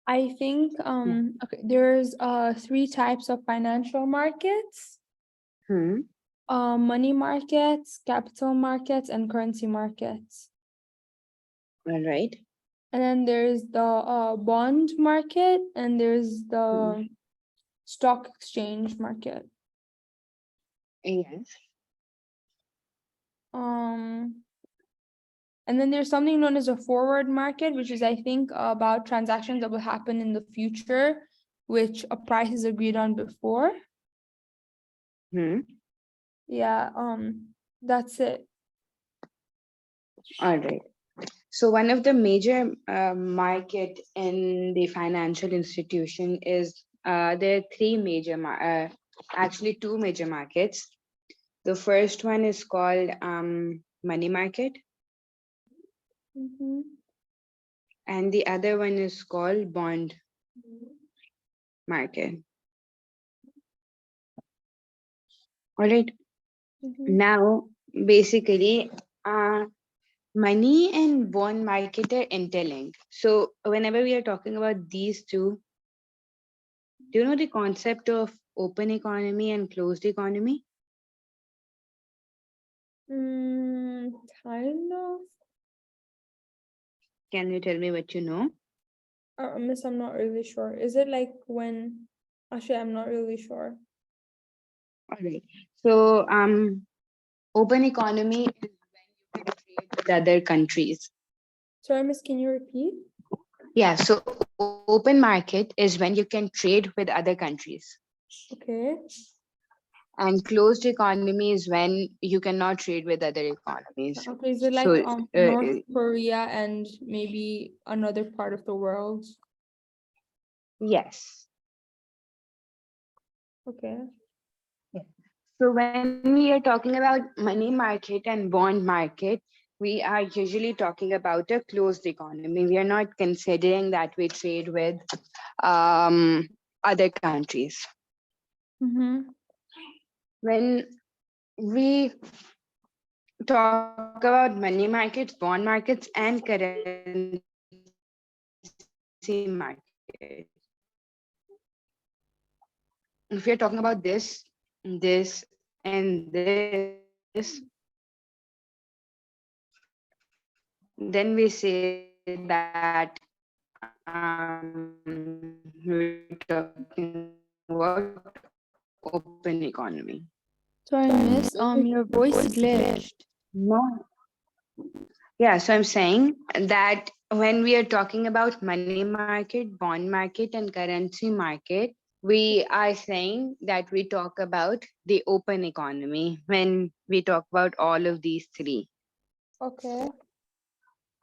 I think okay, there's 3 types of financial markets: Hmm. money markets, capital markets, and currency markets. All right. And then there's the bond market, and there's Hmm. the stock exchange market. Yes. And then there's something known as a forward market, which is, I think, about transactions that will happen in the future, which a price is agreed on before. Hmm. Yeah, that's it. All right. So one of the major market in the financial institution is there are actually two major markets. The first one is called money market, Mm-hmm. and the other one is called bond market. All right. Mm-hmm. Now, basically, money and bond market are interlinked. So whenever we are talking about these two, do you know the concept of open economy and closed economy? Kind of. Can you tell me what you know? Miss, I'm not really sure. Is it like when? Actually, I'm not really sure. All right. So, open economy is when you can trade with other countries. Sorry, Miss, can you repeat? Yeah. So, open market is when you can trade with other countries, Okay. and closed economy is when you cannot trade with other economies. Okay, is it like So, North Korea and maybe another part of the world? yes. Okay. So when we are talking about money market and bond market, we are usually talking about a closed economy. We are not considering that we trade with other countries. Mm-hmm. When we talk about money markets, bond markets, and currency market, if you're talking about this, and this, then we say that we're talking about open economy. Sorry, Miss. Your voice glitched. No. Yeah, so I'm saying that when we are talking about money market, bond market, and currency market, we are saying that we talk about the open economy when we talk about all of these three. Okay.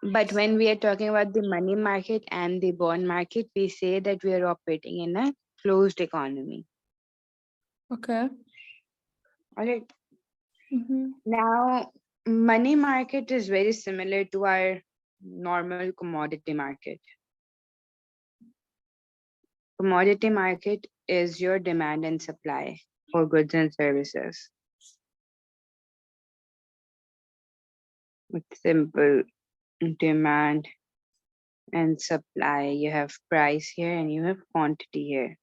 But when we are talking about the money market and the bond market, we say that we are operating in a closed economy. Okay. All right. Mm-hmm. Now, money market is very similar to our normal commodity market. Commodity market is your demand and supply for goods and services. It's simple: demand and supply. You have price here and you have quantity here.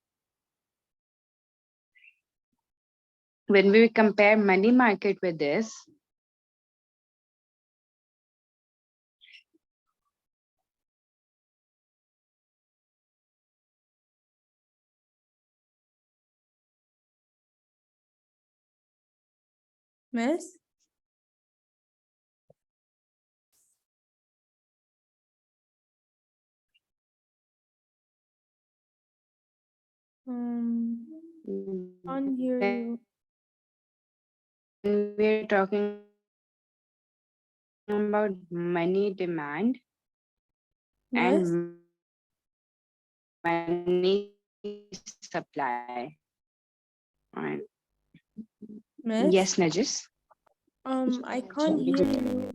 When we compare money market with this, Miss? Can't hear when you. we're talking about money demand Miss? and money supply. Alright. Miss? Yes, Najis. I can't hear you.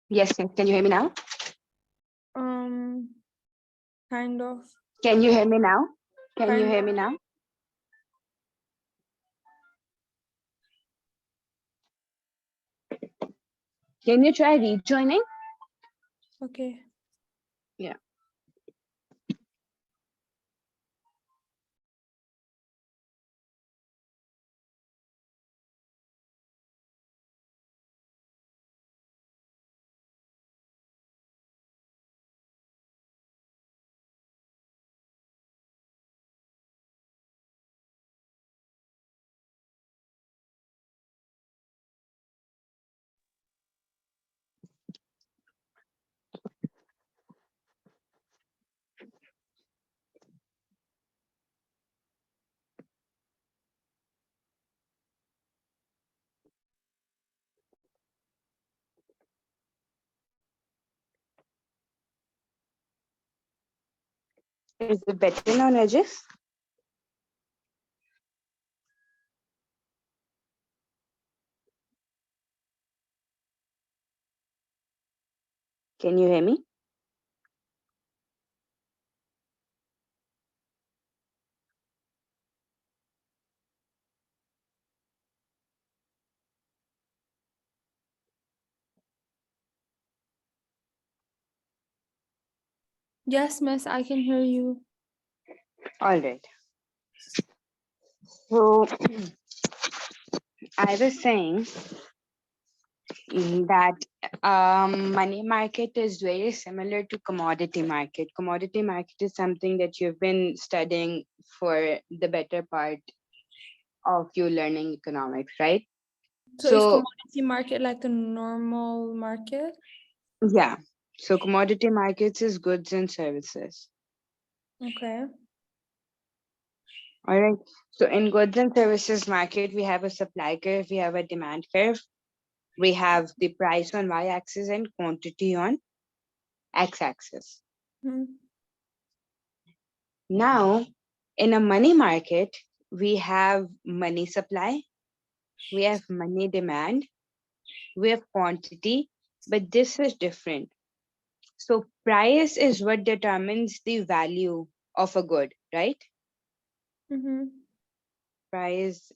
Yes, can you hear me now? Kind of. Can you hear me now? Can you Kind hear of. me now? Can you try rejoining? Okay. Yeah. Is it better now, Regis? Can you hear me? Yes, miss, I can hear you. All right. So I was saying that money market is very similar to commodity market. Commodity market is something that you've been studying for the better part of you learning economics, right? So is So commodity market like the normal market? yeah, so commodity markets is goods and services. Okay. All right. So in goods and services market, we have a supply curve, we have a demand curve, we have the price on y-axis and quantity on x-axis. Mhm. Now, in a money market, we have money supply, we have money demand, we have quantity, but this is different. So price is what determines the value of a good, right? Mm-hmm. Price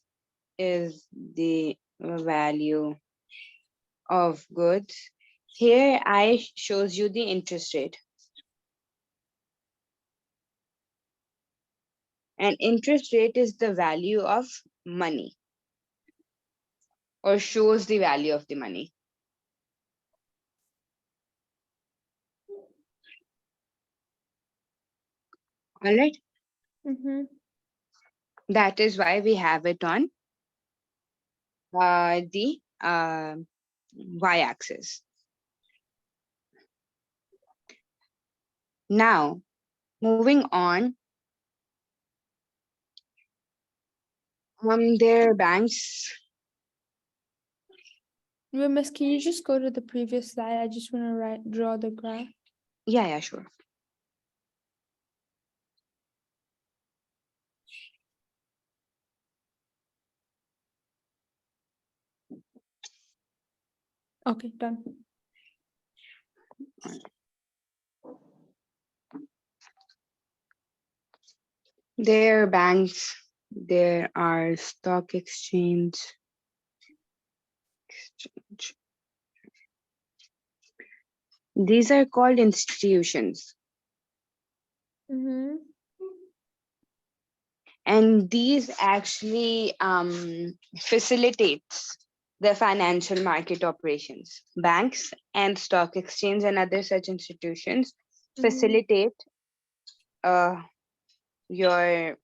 is the value of goods. Here I shows you the interest rate. And interest rate is the value of money or shows the value of the money. All right. Mm-hmm. That is why we have it on the y-axis. Now, moving on, there are banks. Wait, miss, can you just go to the previous slide? I just want to draw the graph. Yeah, sure. Okay, done. There are banks. There are stock exchange. These are called institutions. Mm-hmm. And these actually facilitates the financial market operations. Banks and stock exchange and other such institutions facilitate uh, your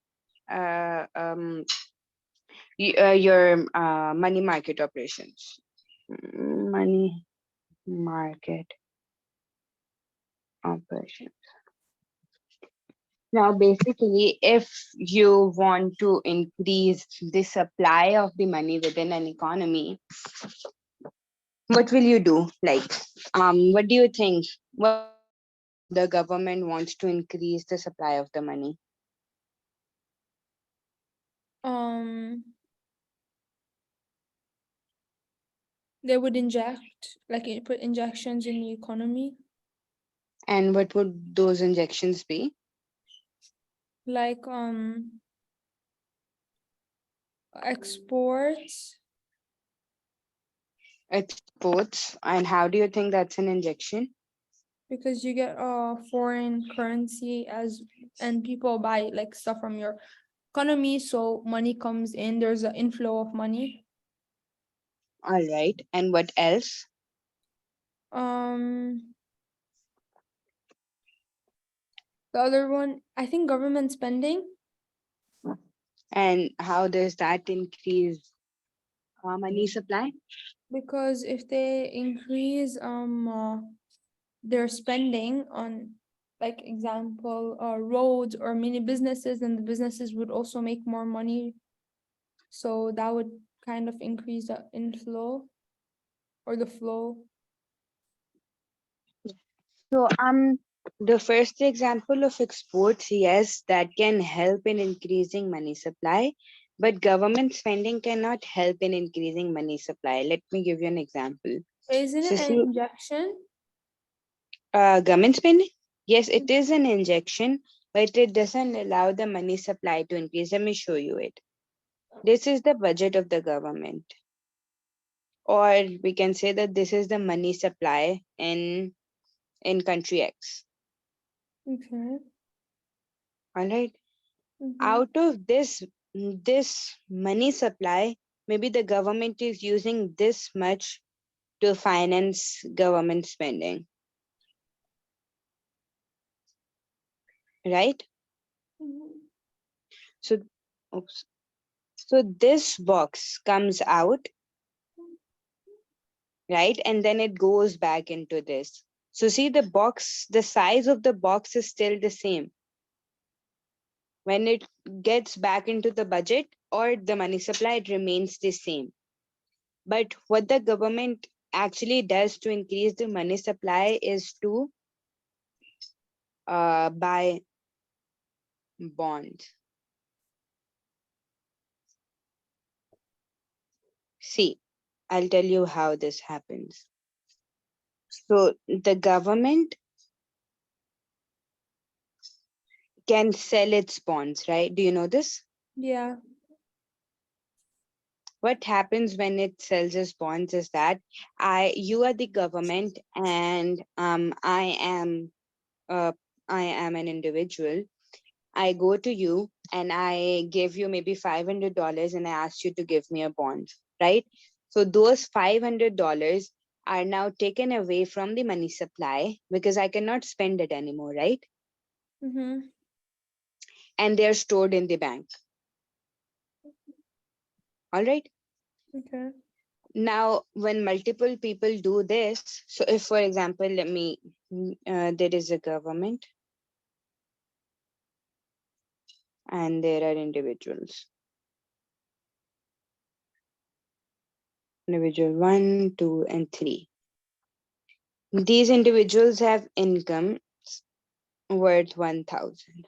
your money market operations. Money market operations. Now, basically, if you want to increase the supply of the money within an economy, what will you do? Like, what do you think? What will you do if the government wants to increase the supply of the money? They would inject, like put injections in the economy, And what would those injections be? like exports. Exports. And how do you think that's an injection? Because you get foreign currency and people buy like stuff from your economy, so money comes in, there's an inflow of money. All right. And what else? Um the other one, I think government spending, And how does that increase money supply? because if they increase their spending on, like example, roads or mini businesses, then the businesses would also make more money, so that would kind of increase the inflow or the flow. So the first example of exports, yes, that can help in increasing money supply, but government spending cannot help in increasing money supply. Let me give you an example. Isn't So it an see, injection? government spending, yes, it is an injection, but it doesn't allow the money supply to increase. Let me show you it. This is the budget of the government, or we can say that this is the money supply in country X. Okay. All right. Mm-hmm. Out of this money supply, maybe the government is using this much to finance government spending, right? Mm-hmm. So, oops. So this box comes out, right? And then it goes back into this. So see, the box, the size of the box is still the same. When it gets back into the budget or the money supply, it remains the same. But what the government actually does to increase the money supply is to buy bonds. See, I'll tell you how this happens. So the government can sell its bonds, right? Do you know this? Yeah. What happens when it sells its bonds is that you are the government, and uh, I am an individual. I go to you and I give you maybe $500 and I ask you to give me a bond, right? So those $500 are now taken away from the money supply because I cannot spend it anymore, right? Mm-hmm. And they're stored in the bank. All right. Okay. Now, when multiple people do this, so if, for example, there is a government and there are individuals. Individual 1, 2, and 3. These individuals have income worth 1,000.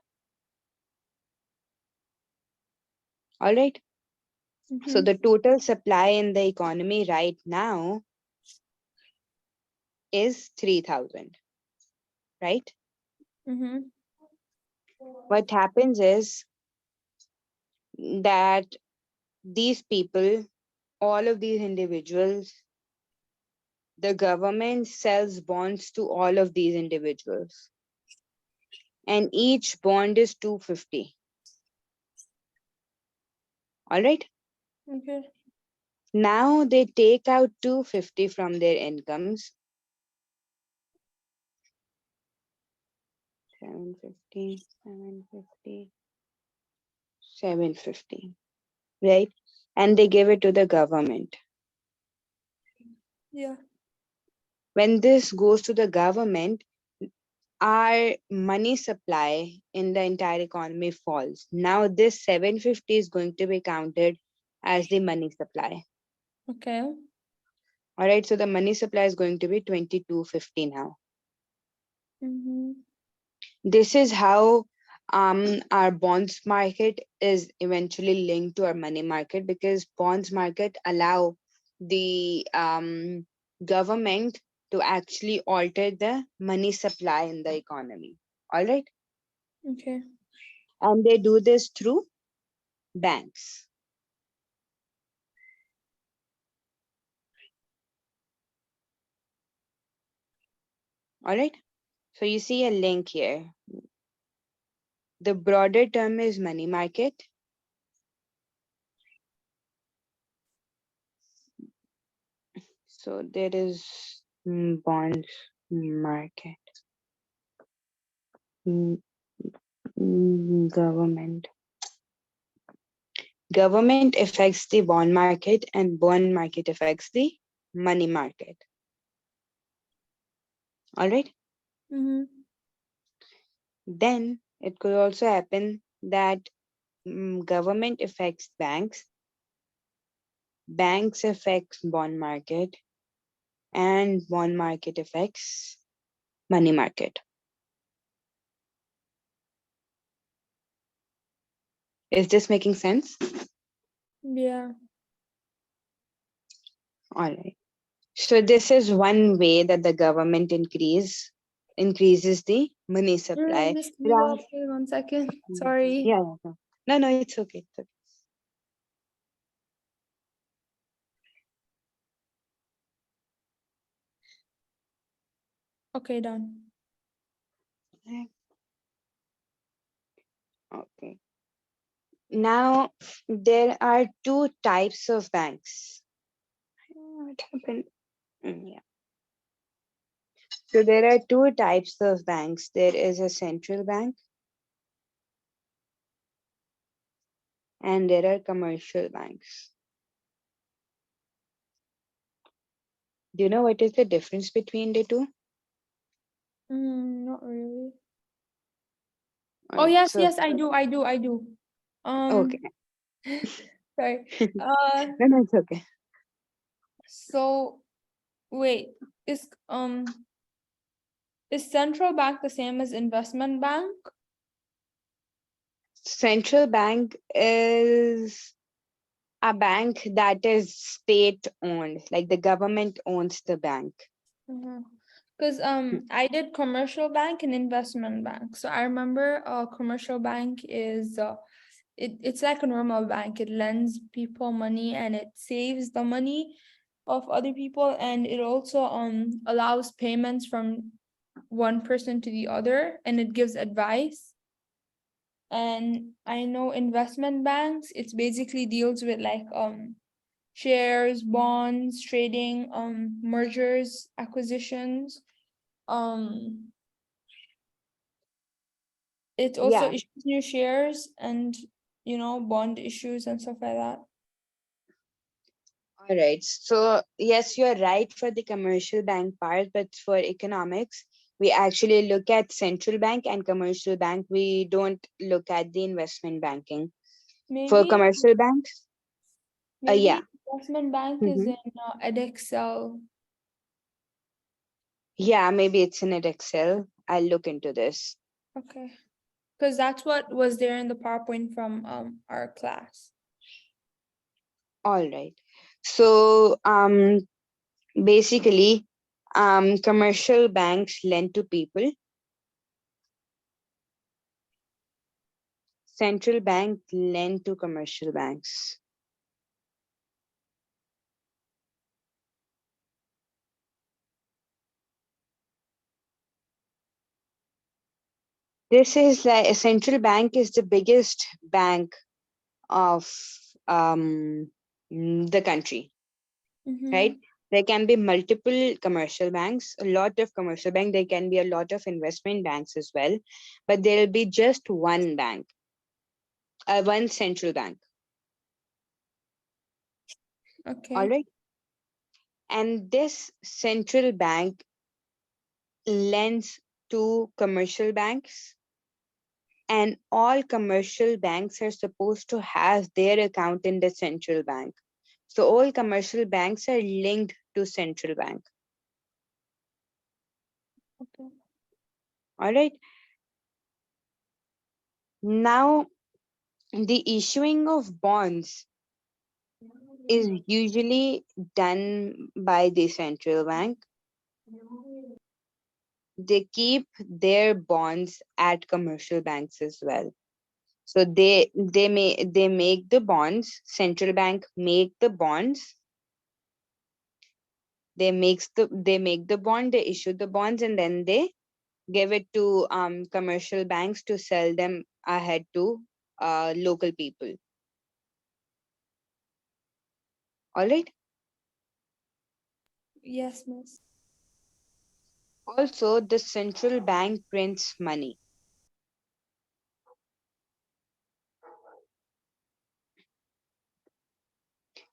All right. So Mm-hmm. the total supply in the economy right now is 3,000, right? Mm-hmm. What happens is that these people, all of these individuals, the government sells bonds to all of these individuals, and each bond is 250. All right. Okay. Now they take out 250 from their incomes. 750, 750, 750, right? And they give it to the government. Yeah. When this goes to the government, our money supply in the entire economy falls. Now this 750 is going to be counted as the money supply. Okay. All right, so the money supply is going to be 2250 now. Mm-hmm. This is how our bonds market is eventually linked to our money market, because bonds market allow the government to actually alter the money supply in the economy. All right. Okay. And they do this through banks. All right. So you see a link here. The broader term is money market. So there is bonds market, mm, government. Government affects the bond market and bond market affects the money market. All right. Mm-hmm. Then it could also happen that government affects banks, banks affects bond market, and bond market affects money market. Is this making sense? Yeah. All right. So this is one way that the government increases the money supply. Just give Yeah, up. Wait 1 second. Sorry. yeah. No, no, it's okay. It's Okay, done. okay. Okay. Now there are two types of banks. What happened? Yeah. So there are two types of banks. There is a central bank and there are commercial banks. Do you know what is the difference between the two? Not really. All Oh right. yes, So yes, I do. okay. Um, sorry. Uh, No, no, it's okay. so wait, is is central bank the same as investment bank? Central bank is a bank that is state owned, like the government owns the bank. Because I did commercial bank and investment bank. So I remember commercial bank is it's like a normal bank. It lends people money and it saves the money of other people, and it also allows payments from one person to the other, and it gives advice. And I know investment banks, it's basically deals with like shares, bonds, trading, mergers, acquisitions. Um, it also Yeah. issues new shares and bond issues and stuff like that. All right. So yes, you're right for the commercial bank part, but for economics, we actually look at central bank and commercial bank. We don't look at the investment banking. For Maybe commercial banks, yeah. maybe investment bank is Mhm. in edXL. Yeah, maybe it's in an Excel. I'll look into this. Okay, because that's what was there in the PowerPoint from our class. All right. So basically, commercial banks lend to people. Central bank lend to commercial banks. This is like a central bank is the biggest bank of the country, right? Mm-hmm. There can be multiple commercial banks, a lot of commercial bank. There can be a lot of investment banks as well, but there will be just one bank, one central bank. All Okay. right, and this central bank lends to commercial banks, and all commercial banks are supposed to have their account in the central bank. So all commercial banks are linked to central bank. Okay. All right. Now, the issuing of bonds is usually done by the central bank. They keep their bonds at commercial banks as well. So they make the bonds. Central bank make the bonds They make the bond, they issue the bonds, and then they give it to commercial banks to sell them ahead to local people. All right. Yes, miss. Also, the central bank prints money.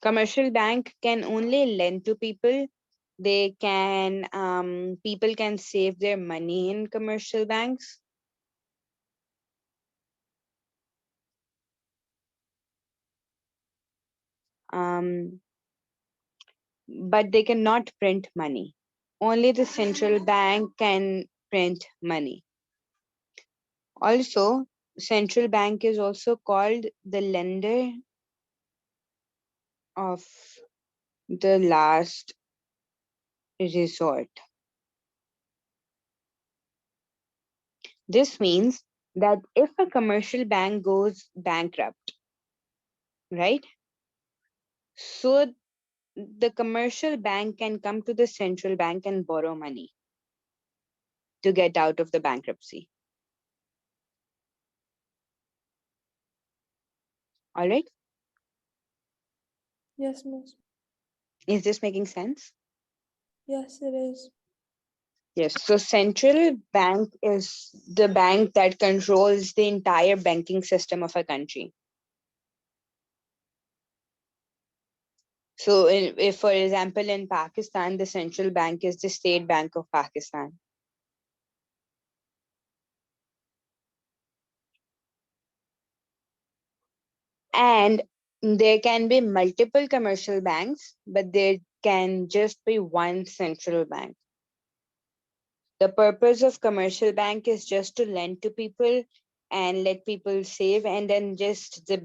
Commercial bank can only lend to people. They can People can save their money in commercial banks, um, but they cannot print money. Only the central bank can print money. Also, central bank is also called the lender of the last resort. This means that if a commercial bank goes bankrupt, right? So the commercial bank can come to the central bank and borrow money to get out of the bankruptcy. All right. Yes, miss. Is this making sense? Yes, it is. Yes. So central bank is the bank that controls the entire banking system of a country. So, if, for example, in Pakistan, the central bank is the State Bank of Pakistan. And there can be multiple commercial banks, but there can just be one central bank. The purpose of commercial bank is just to lend to people and let people save, and then just the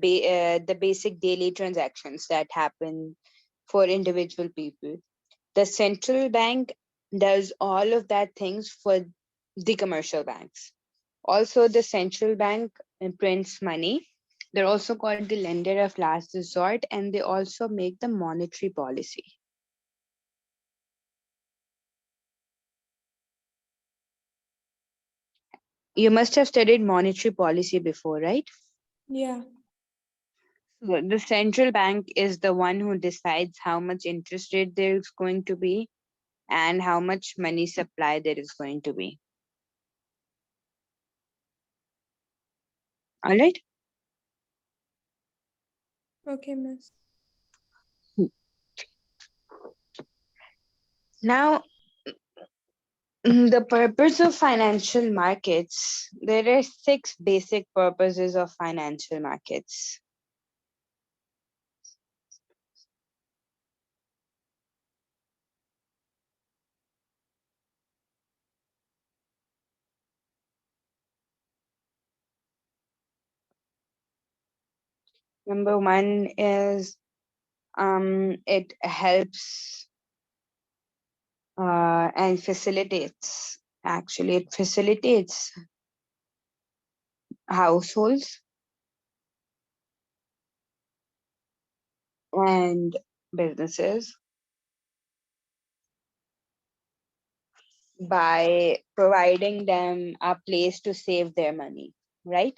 basic daily transactions that happen for individual people. The central bank does all of that things for the commercial banks. Also, the central bank prints money. They're also called the lender of last resort, and they also make the monetary policy. You must have studied monetary policy before, right? Yeah. So the central bank is the one who decides how much interest rate there is going to be and how much money supply there is going to be. All right. Okay, miss. Now, the purpose of financial markets, there are six basic purposes of financial markets. Number one is it helps and facilitates, actually, it facilitates households and businesses by providing them a place to save their money, right?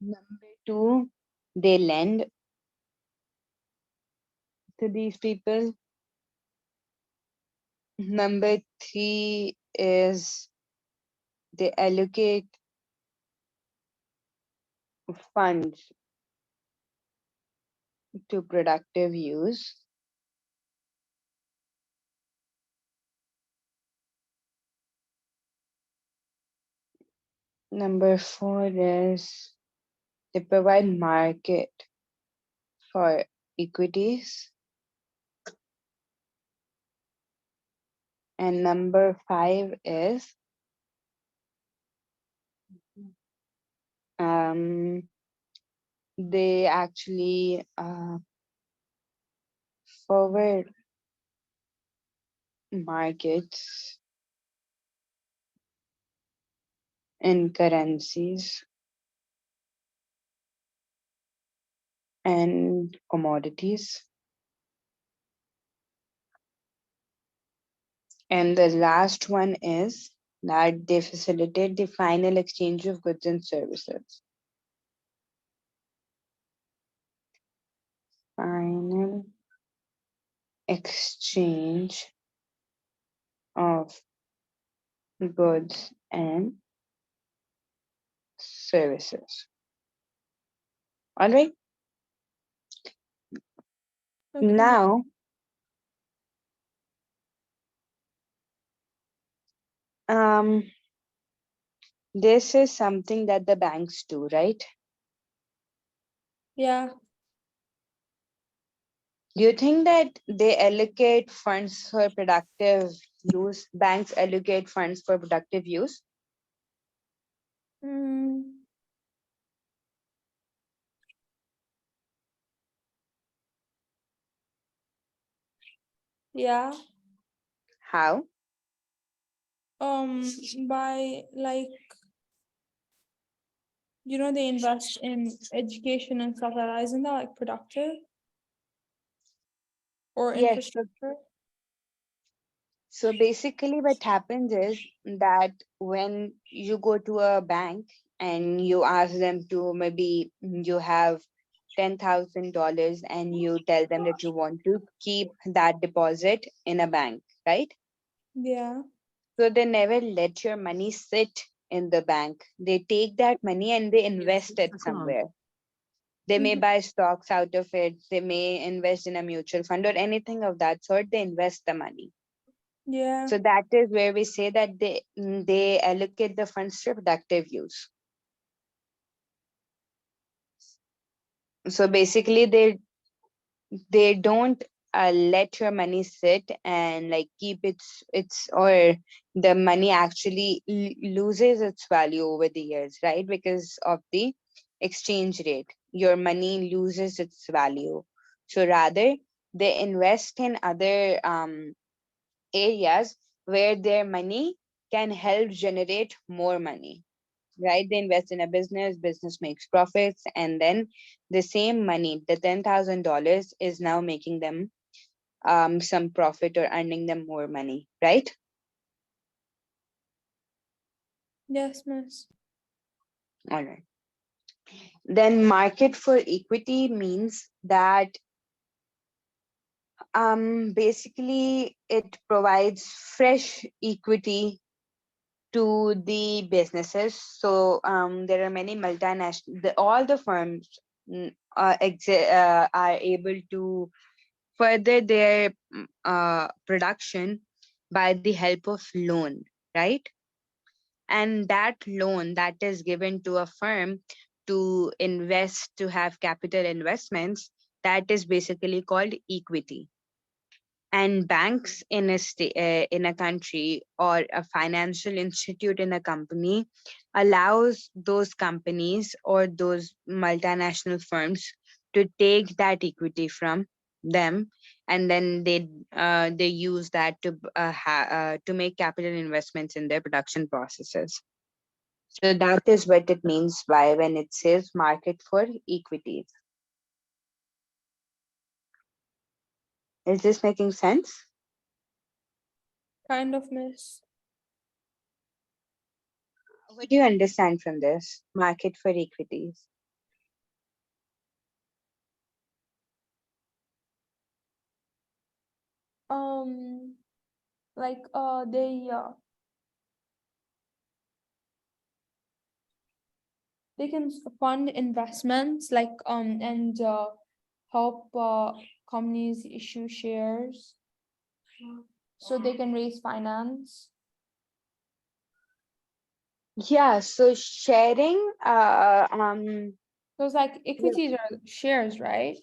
Number two, they lend to these people. Number three is they allocate funds to productive use. Number four is they provide market for equities. And number five is um, they actually forward markets in currencies and commodities. And the last one is that they facilitate the final exchange of goods and services. Final exchange of goods and services. All right. Okay. Now, um, this is something that the banks do, right? Yeah. Do you think that they allocate funds for productive use? Banks allocate funds for productive use? Mm, yeah. How? Um, by like, they invest in education and stuff like that. Isn't that like productive or Yes. infrastructure? So basically, what happens is that when you go to a bank and you ask them to, maybe you have $10,000 and you tell them that you want to keep that deposit in a bank, right? Yeah. So they never let your money sit in the bank. They take that money and they invest it somewhere. They may Mhm. buy stocks out of it, they may invest in a mutual fund or anything of that sort. They invest the money. Yeah. So that is where we say that they allocate the funds to productive use. So basically, they don't let your money sit and like keep its or the money actually loses its value over the years, right? Because of the exchange rate, your money loses its value. So rather, they invest in other areas where their money can help generate more money, right? They invest in a business makes profits, and then the same money, the $10,000, is now making them some profit or earning them more money, right? Yes, miss. All right. Then market for equity means that basically it provides fresh equity to the businesses. So there are many multinational, all the firms are able to further their production by the help of loan, right? And that loan that is given to a firm to invest, to have capital investments, that is basically called equity. And banks in a country or a financial institute in a company allows those companies or those multinational firms to take that equity from them, and then they use that to make capital investments in their production processes. So that is what it means by when it says market for equities. Is this making sense? Kind of, miss. What do you understand from this market for equities? Um, like they can fund investments like and help companies issue shares so they can raise finance. Yeah, so sharing, So it's like yeah, equities are shares, right?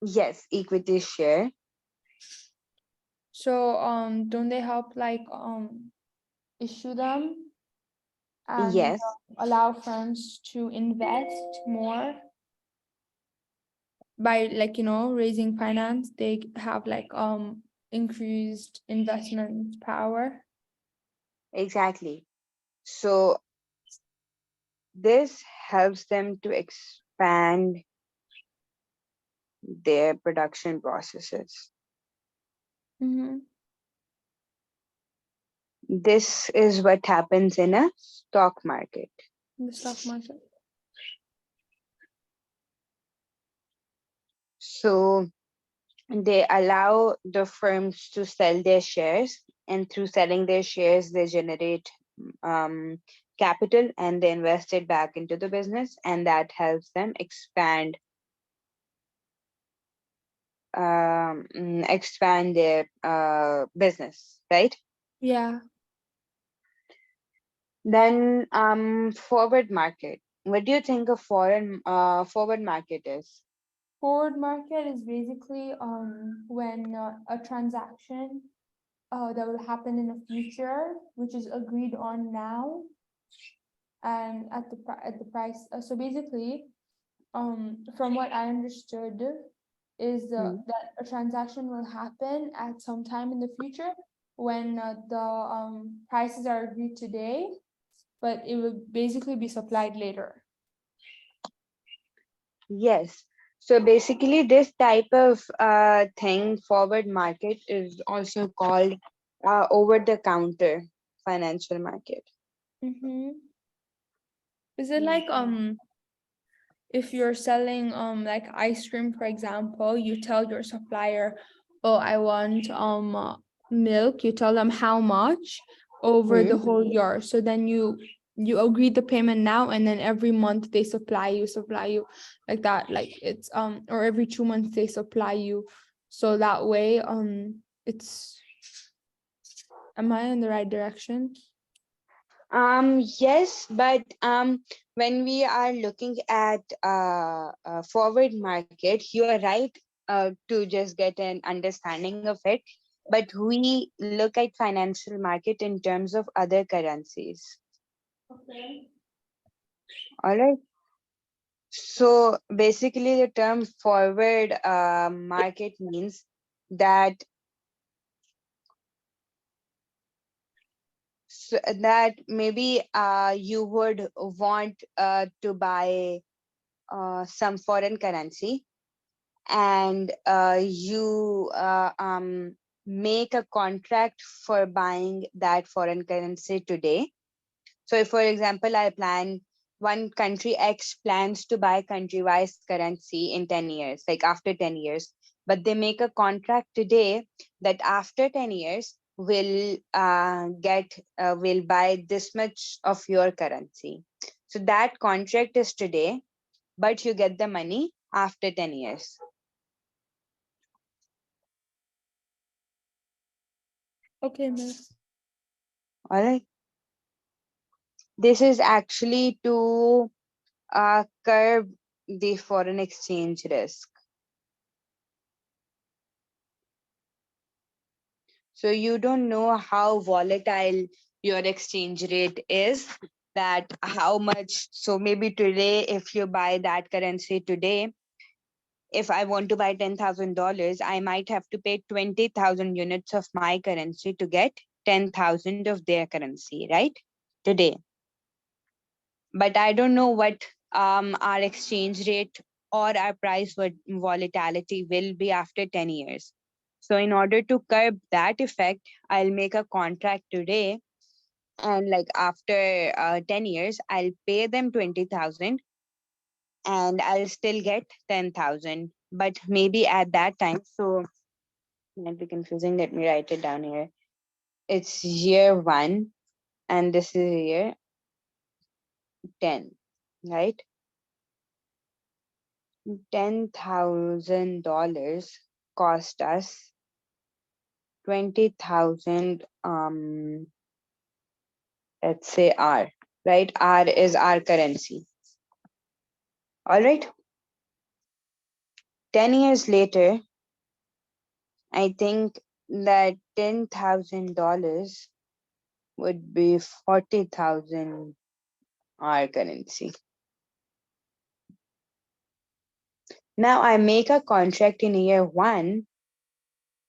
yes, equity share. So don't they help like issue them and Yes, allow firms to invest more by like raising finance? They have like increased investment power. exactly. So this helps them to expand their production processes. Mm-hmm. This is what happens in a stock market. in the stock market. So they allow the firms to sell their shares, and through selling their shares, they generate capital and they invest it back into the business, and that helps them expand their business, right? Yeah. Then forward market. What do you think a forward market is? Forward market is basically when a transaction that will happen in the future, which is agreed on now and at at the price. So basically, from what I understood, is Hmm. that a transaction will happen at some time in the future when the prices are agreed today, but it will basically be supplied later. Yes. So basically, this type of thing, forward market, is also called over-the-counter financial market. Mm-hmm. Is it like if you're selling like ice cream, for example, you tell your supplier, oh, I want milk, you tell them how much over the Hmm. whole year. So then you agree the payment now, and then every month they supply you like that. Like it's or every 2 months they supply you. So that way it's, am I in the right direction? Yes, but when we are looking at forward market, you are right to just get an understanding of it. But we look at financial market in terms of other currencies. Okay. All right. So basically, the term forward market means that that maybe you would want to buy some foreign currency, and you make a contract for buying that foreign currency today. So, if, for example, I plan one country X plans to buy country Y's currency in 10 years, like after 10 years, but they make a contract today that after 10 years will buy this much of your currency. So that contract is today, but you get the money after 10 years. Okay, miss. All right. This is actually to curb the foreign exchange risk. So you don't know how volatile your exchange rate is, that how much. So maybe today, if you buy that currency today, if I want to buy $10,000, I might have to pay 20,000 units of my currency to get 10,000 of their currency, right? Today. But I don't know what our exchange rate or our price volatility will be after 10 years. So, in order to curb that effect, I'll make a contract today, and like after 10 years, I'll pay them 20,000 and I'll still get 10,000. But maybe at that time, so might be confusing. Let me write it down here. It's year one, and this is year 10, right? $10,000 cost us 20,000, let's say R, right? R is our currency. All right. 10 years later, I think that $10,000 would be 40,000 R currency. Now I make a contract in year one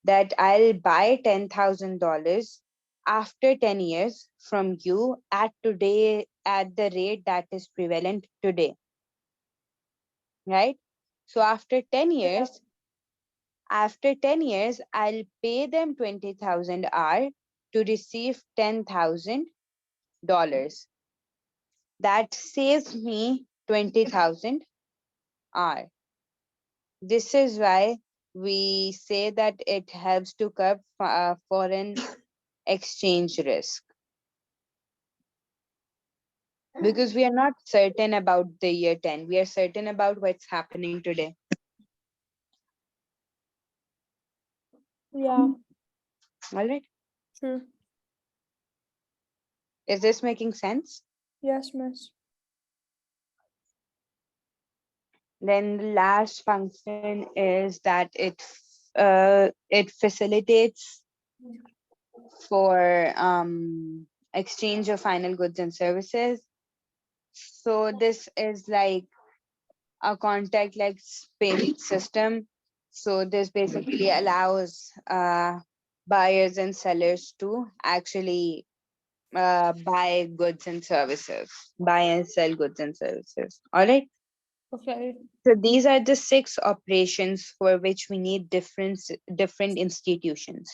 that I'll buy $10,000 after 10 years from you at today, at the rate that is prevalent today, right? So after 10 years, I'll pay them 20,000 R to receive $10,000. That saves me 20,000 R. This is why we say that it helps to curb foreign exchange risk, because we are not certain about the year 10. We are certain about what's happening today. Yeah, All right. true. Is this making sense? Yes, miss. Then the last function is that it facilitates for exchange of final goods and services. So this is like a contact-less payment system. So this basically allows buyers and sellers to actually buy and sell goods and services. All right. Okay. So these are the six operations for which we need different institutions.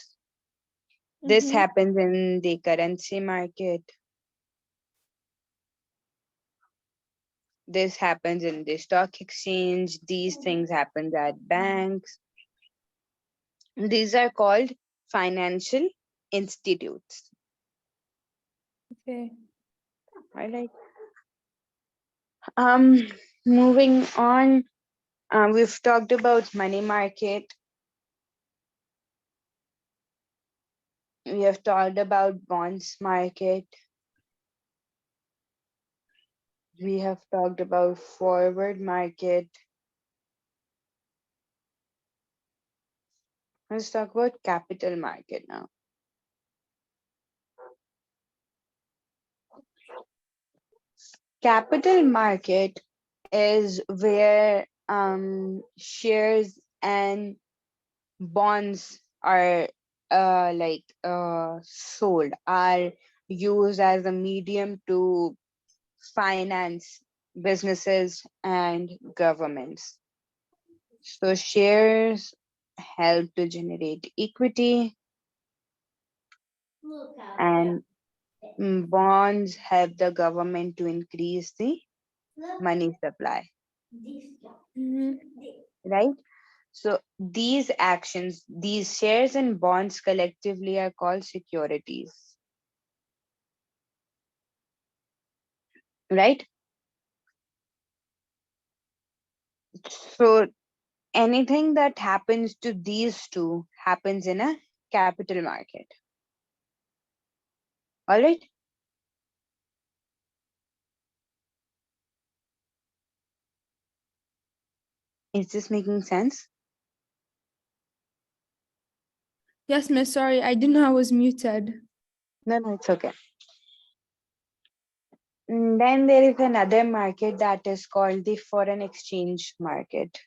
This Mm-hmm. happens in the currency market. This happens in the stock exchange. These things happen at banks. These are called financial institutes. Okay. All right. Um, Moving on, we've talked about money market. We have talked about bonds market. We have talked about forward market. Let's talk about capital market now. Capital market is where shares and bonds are sold, are used as a medium to finance businesses and governments. So shares help to generate equity, and bonds help the government to increase the money supply, Mm-hmm. right? So these actions, these shares and bonds collectively are called securities, right? So anything that happens to these two happens in a capital market. All right. Is this making sense? Yes, miss. Sorry, I didn't know I was muted. No, no, it's okay. Then there is another market that is called the foreign exchange market.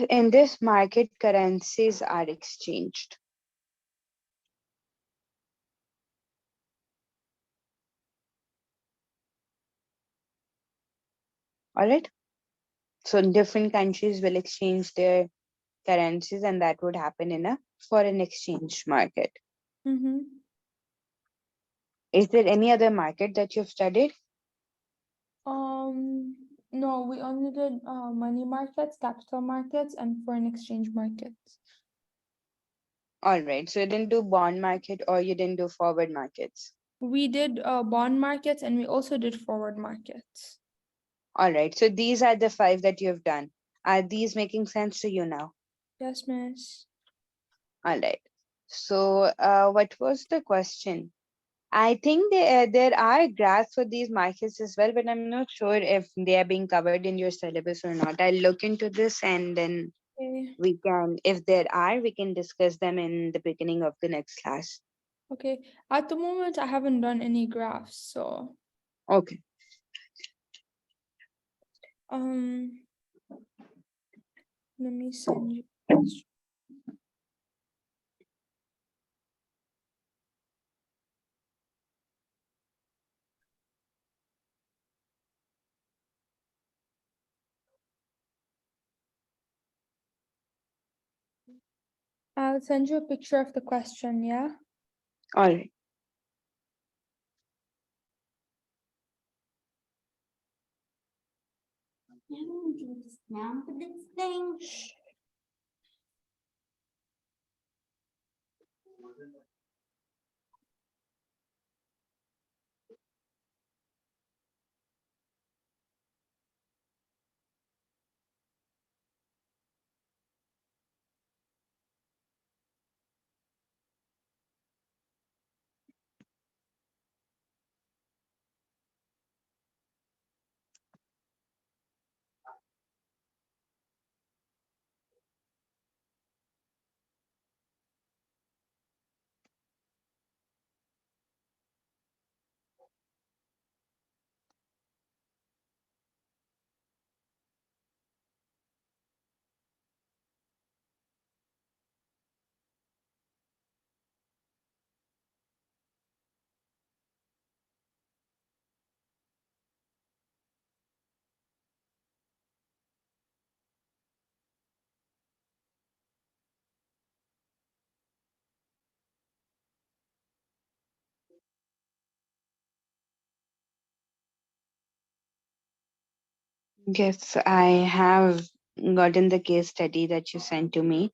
In this market, currencies are exchanged. All right. So different countries will exchange their currencies, and that would happen in a foreign exchange market. Mm-hmm. Is there any other market that you've studied? No, we only did money markets, capital markets, and foreign exchange markets. All right. So you didn't do bond market or you didn't do forward markets. We did bond markets and we also did forward markets. All right. So these are the five that you've done. Are these making sense to you now? Yes, miss. All right. So what was the question? I think there are graphs for these markets as well, but I'm not sure if they are being covered in your syllabus or not. I'll look into this, and then Okay. we can, if there are, we can discuss them in the beginning of the next class. Okay. At the moment, I haven't done any graphs, so Okay. um, let me send you. I'll send you a picture of the question, yeah? All right. Yes, I have gotten the case study that you sent to me.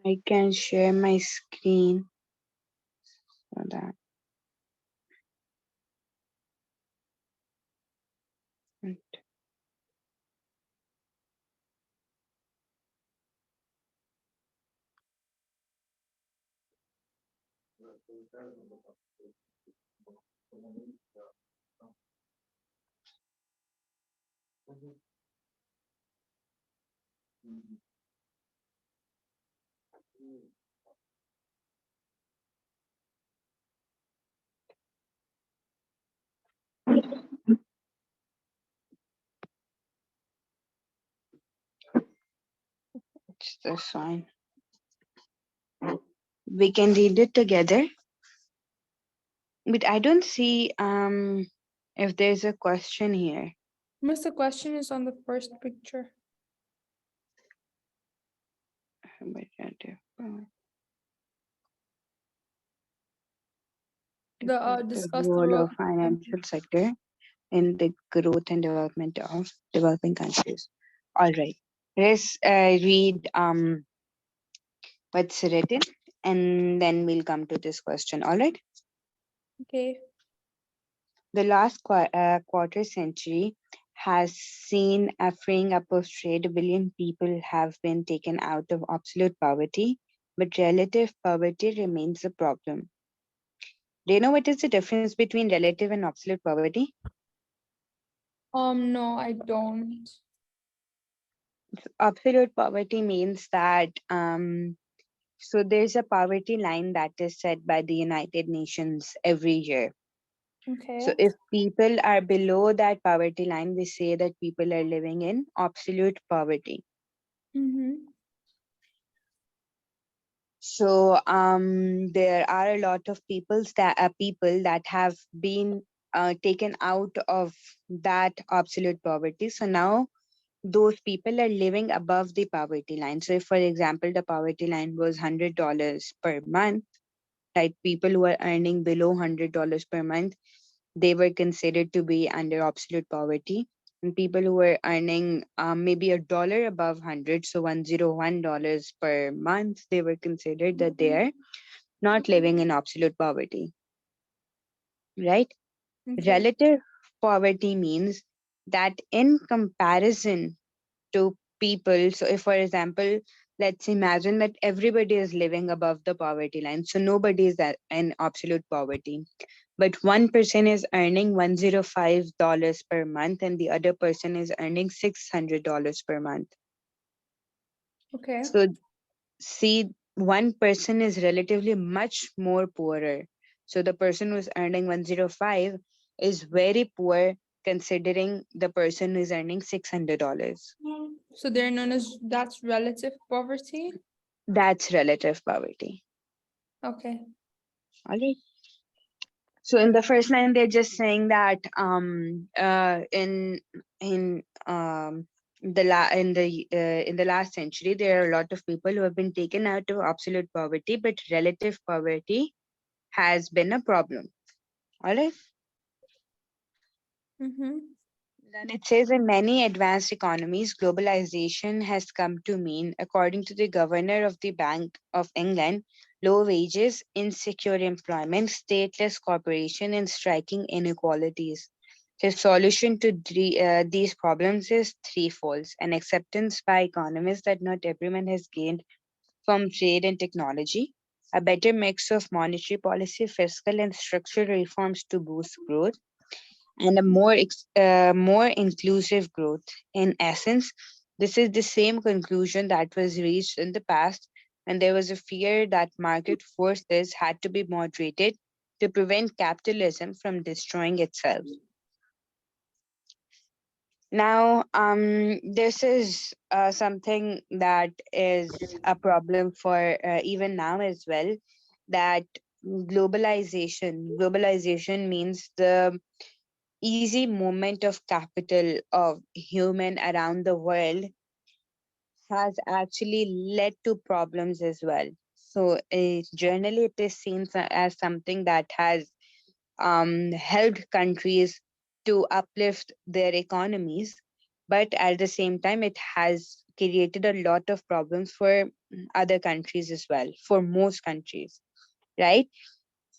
I can share my screen for that. It's this one. We can read it together, but I don't see if there's a question here. Miss, the question is on the first picture. The The discuss the role role. of financial sector in the growth and development of developing countries. All right. Let's read what's written, and then we'll come to this question. All right. Okay. The last quarter century has seen a freeing up of trade. A billion people have been taken out of absolute poverty, but relative poverty remains a problem. Do you know what is the difference between relative and absolute poverty? No, I don't. Absolute poverty means that so there's a poverty line that is set by the United Nations every year. Okay. So if people are below that poverty line, we say that people are living in absolute poverty. Mm-hmm. So there are a lot of people that have been taken out of that absolute poverty. So now those people are living above the poverty line. So if, for example, the poverty line was $100 per month, right? People who are earning below $100 per month, they were considered to be under absolute poverty. And people who were earning maybe a dollar above 100, so $101 per month, they were considered that they are not living in absolute poverty, right? Okay. Relative poverty means that in comparison to people, so if, for example, let's imagine that everybody is living above the poverty line, so nobody is in absolute poverty, but one person is earning $105 per month and the other person is earning $600 per month. Okay. So see, one person is relatively much more poorer. So the person who's earning 105 is very poor considering the person who is earning $600. So they're known as that's relative poverty. That's relative poverty. Okay. All right. So in the first line, they're just saying that in in the last century, there are a lot of people who have been taken out of absolute poverty, but relative poverty has been a problem. All right. Mm-hmm. Then it says in many advanced economies, globalization has come to mean, according to the governor of the Bank of England, low wages, insecure employment, stateless cooperation, and striking inequalities. His solution to these problems is threefold: an acceptance by economists that not everyone has gained from trade and technology, a better mix of monetary policy, fiscal, and structural reforms to boost growth, and a more inclusive growth. In essence, this is the same conclusion that was reached in the past when there was a fear that market forces had to be moderated to prevent capitalism from destroying itself. Now, this is something that is a problem for even now as well. That globalization means the easy movement of capital of human around the world has actually led to problems as well. So generally it is seen as something that has helped countries to uplift their economies, but at the same time it has created a lot of problems for other countries as well, for most countries, right?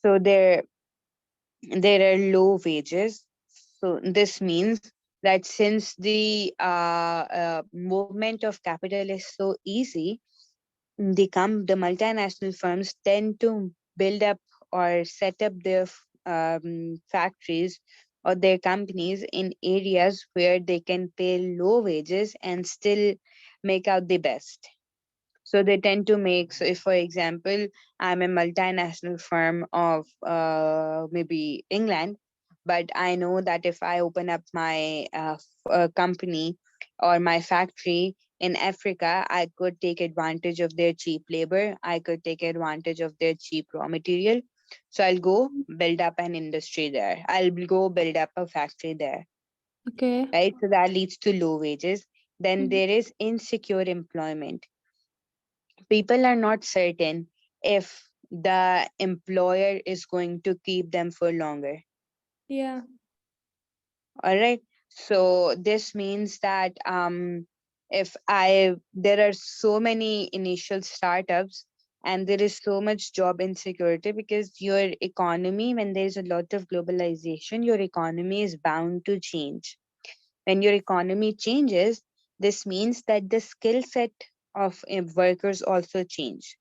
So there are low wages. So this means that since the movement of capital is so easy, the multinational firms tend to build up or set up their factories or their companies in areas where they can pay low wages and still make out the best. So they tend to make, so if for example, I'm a multinational firm of maybe England, but I know that if I open up my company or my factory in Africa, I could take advantage of their cheap labor. I could take advantage of their cheap raw material. So I'll go build up an industry there. I'll go build up a factory there, Okay. right? So that leads to low wages. Then Mhm. there is insecure employment. People are not certain if the employer is going to keep them for longer. Yeah. All right. So this means that if I there are so many initial startups and there is so much job insecurity because your economy, when there's a lot of globalization, your economy is bound to change. When your economy changes, this means that the skill set of workers also change.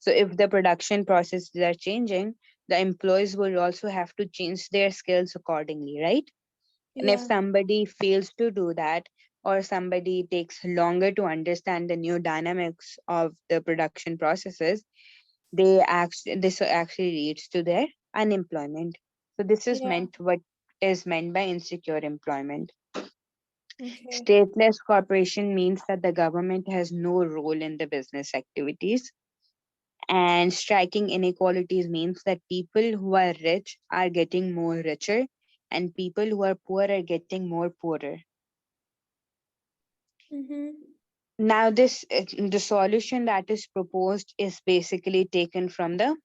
So if the production processes are changing, the employees will also have to change their skills accordingly, right? And if Yeah. somebody fails to do that, or somebody takes longer to understand the new dynamics of the production processes, this actually leads to their unemployment. So this is Yeah. meant what is meant by insecure employment. Okay. Stateless corporation means that the government has no role in the business activities. And striking inequalities means that people who are rich are getting more richer and people who are poor are getting more poorer. Mm-hmm. Now, the solution that is proposed is basically taken from the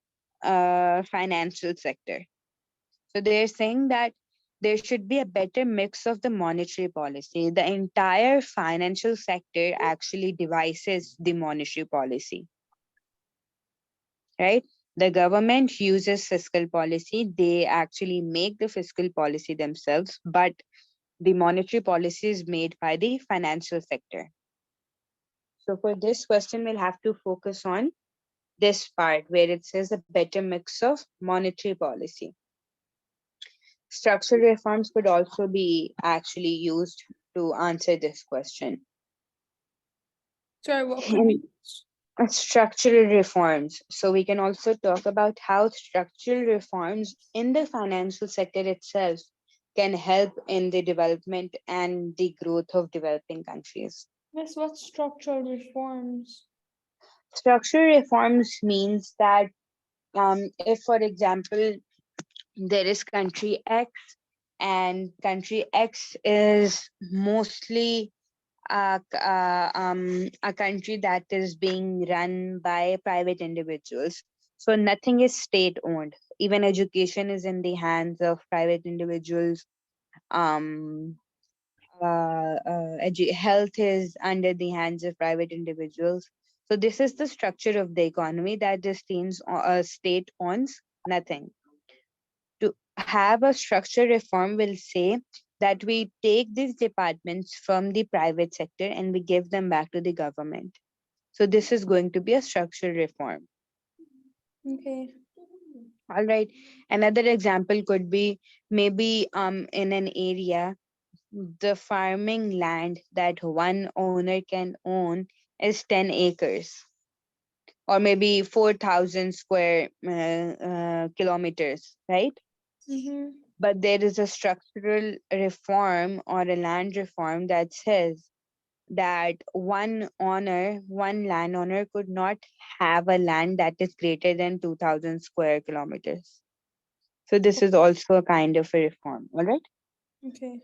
financial sector. So they're saying that there should be a better mix of the monetary policy. The entire financial sector actually devises the monetary policy, right? The government uses fiscal policy. They actually make the fiscal policy themselves, but the monetary policy is made by the financial sector. So for this question, we'll have to focus on this part where it says a better mix of monetary policy. Structural reforms could also be actually used to answer this question. Sorry, what could be? And structural reforms. So we can also talk about how structural reforms in the financial sector itself can help in the development and the growth of developing countries. Yes, what structural reforms? Structural reforms means that if, for example, there is country X, and country X is mostly a country that is being run by private individuals. So nothing is state owned. Even education is in the hands of private individuals. Um, Health is under the hands of private individuals. So this is the structure of the economy that the state owns nothing. To have a structure reform will say that we take these departments from the private sector and we give them back to the government. So this is going to be a structural reform. Okay. All right. Another example could be maybe in an area the farming land that one owner can own is 10 acres or maybe 4,000 square kilometers, right? Mm-hmm. But there is a structural reform or a land reform that says that one landowner could not have a land that is greater than 2,000 square kilometers. So this is also a kind of a reform. All right. Okay.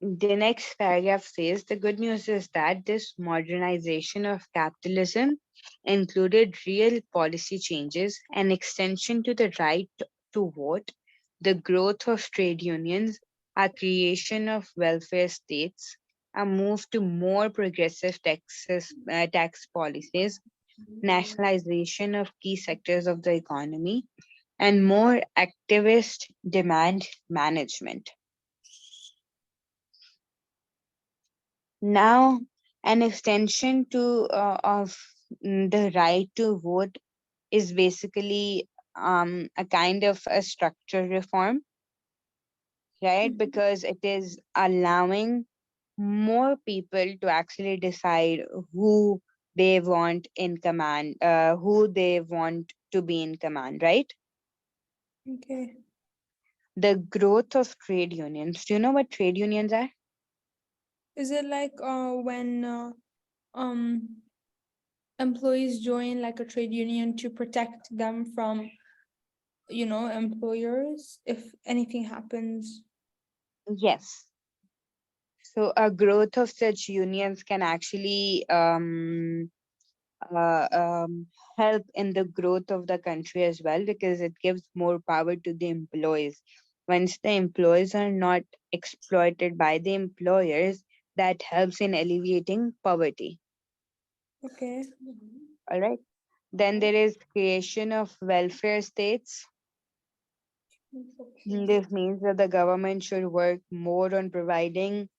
The next paragraph says the good news is that this modernization of capitalism included real policy changes, an extension to the right to vote, the growth of trade unions, a creation of welfare states, a move to more progressive tax policies, nationalization of key sectors of the economy, and more activist demand management. Now, an extension to of the right to vote is basically a kind of a structural reform, right? Mhm. Because it is allowing more people to actually decide who they want in command, who they want to be in command, right? Okay. The growth of trade unions. Do you know what trade unions are? Is it like when um employees join like a trade union to protect them from, employers if anything happens? Yes. So a growth of such unions can actually uh, um, help in the growth of the country as well because it gives more power to the employees. Once the employees are not exploited by the employers, that helps in alleviating poverty. Okay. All right. Then there is creation of welfare states. This means that the government should work more on providing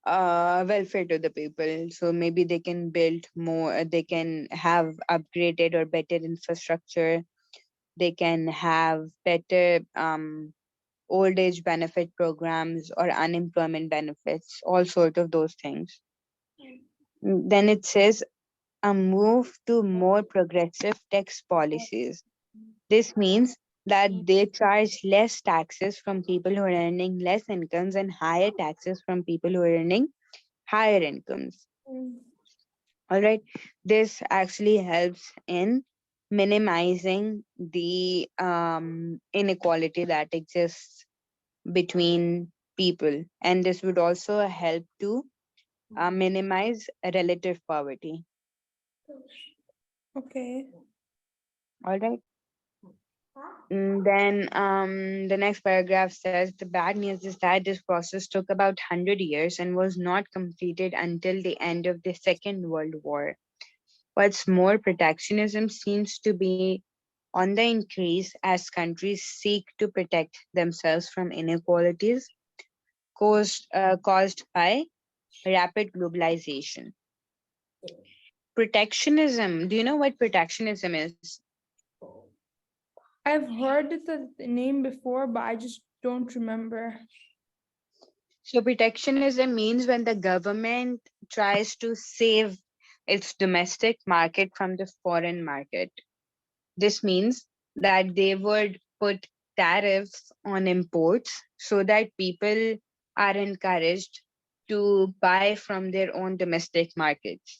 welfare to the people. So maybe they can build more, they can have upgraded or better infrastructure, they can have better old age benefit programs or unemployment benefits, all sort of those things. Then it says a move to more progressive tax policies. This means that they charge less taxes from people who are earning less incomes and higher taxes from people who are earning higher incomes. Mm. All right. This actually helps in minimizing the inequality that exists between people. And this would also help to minimize relative poverty. Okay. All right. Then the next paragraph says the bad news is that this process took about 100 years and was not completed until the end of the Second World War. What's more, protectionism seems to be on the increase as countries seek to protect themselves from inequalities caused by rapid globalization. Protectionism. Do you know what protectionism is? I've heard the name before, but I just don't remember. So, protectionism means when the government tries to save its domestic market from the foreign market. This means that they would put tariffs on imports so that people are encouraged to buy from their own domestic markets.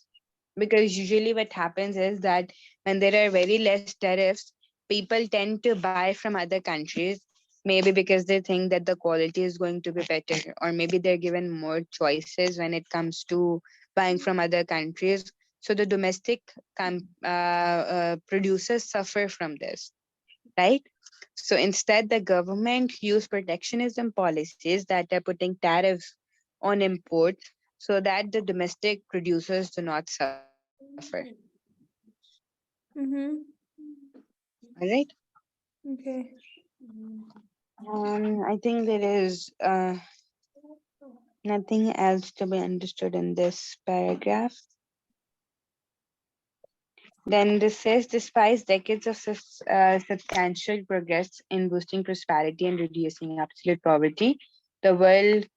Because usually what happens is that when there are very less tariffs, people tend to buy from other countries, maybe because they think that the quality is going to be better, or maybe they're given more choices when it comes to buying from other countries. So the domestic producers suffer from this, right? So instead, the government use protectionism policies that are putting tariffs on imports so that the domestic producers do not suffer. Mm-hmm. All right. Okay. I think there is nothing else to be understood in this paragraph. Then this says, despite decades of substantial progress in boosting prosperity and reducing absolute poverty, the world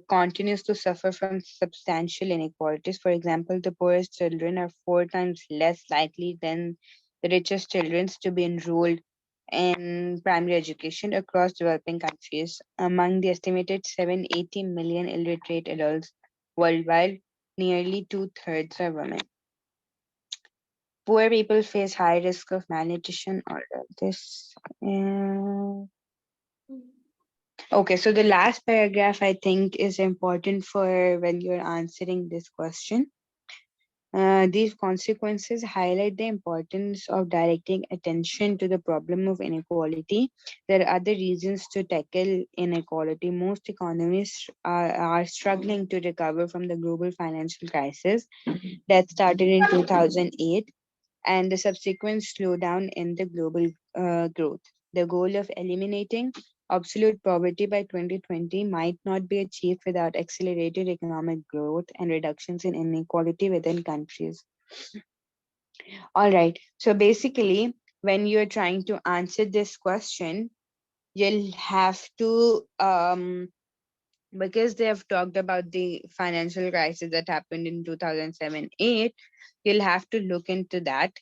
continues to suffer from substantial inequalities. For example, the poorest children are 4 times less likely than the richest children to be enrolled in primary education across developing countries. Among the estimated 780 million illiterate adults worldwide, nearly two-thirds are women. Poor people face high risk of malnutrition or this. Okay, so the last paragraph I think is important for when you're answering this question. These consequences highlight the importance of directing attention to the problem of inequality. There are other reasons to tackle inequality. Most economists are struggling to recover from the global financial crisis that started in 2008 and the subsequent slowdown in the global growth. The goal of eliminating absolute poverty by 2020 might not be achieved without accelerated economic growth and reductions in inequality within countries. All right. So basically, when you're trying to answer this question, you'll have to because they have talked about the financial crisis that happened in 2007-8, you'll have to look into that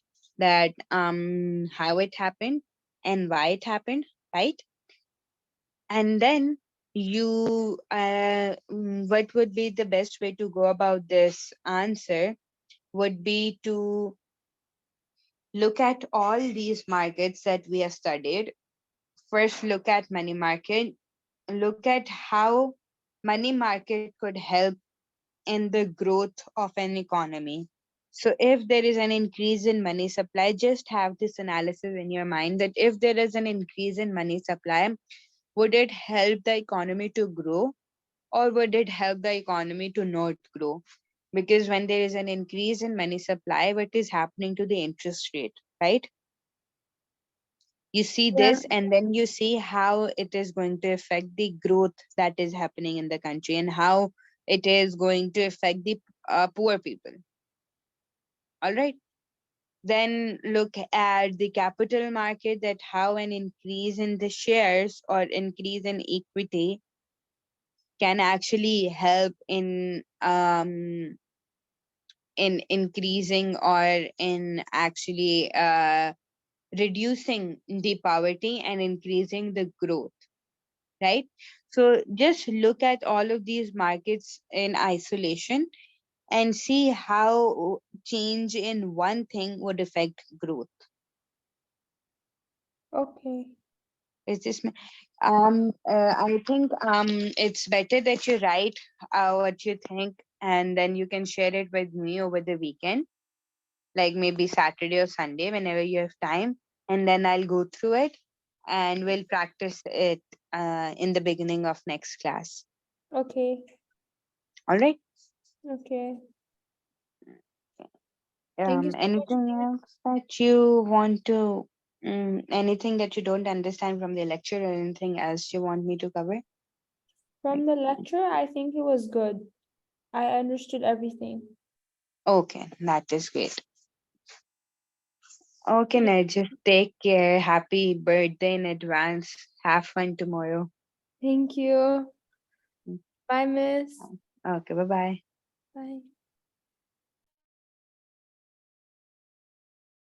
how it happened and why it happened, right? And then what would be the best way to go about this answer would be to look at all these markets that we have studied. First, look at money market, look at how money market could help in the growth of an economy. So, if there is an increase in money supply, just have this analysis in your mind that if there is an increase in money supply, would it help the economy to grow or would it help the economy to not grow? Because when there is an increase in money supply, what is happening to the interest rate, right? You see Yeah. this and then you see how it is going to affect the growth that is happening in the country and how it is going to affect the poor people. All right. Then look at the capital market, that how an increase in the shares or increase in equity can actually help in increasing or in actually reducing the poverty and increasing the growth, right? So just look at all of these markets in isolation and see how change in one thing would affect growth. Okay. Is this I think it's better that you write what you think and then you can share it with me over the weekend, like maybe Saturday or Sunday whenever you have time, and then I'll go through it and we'll practice it in the beginning of next class. Okay. All right. Okay. Thank you so much. Anything else that you want to, anything that you don't understand from the lecture or anything else you want me to cover? Like, From the lecture, I think it was good. I understood everything. okay, that is great. Okay, Yeah. Ned, just take care. Happy birthday in advance. Have fun tomorrow. Thank you. Mm, Bye, Miss. Okay, bye bye. Bye.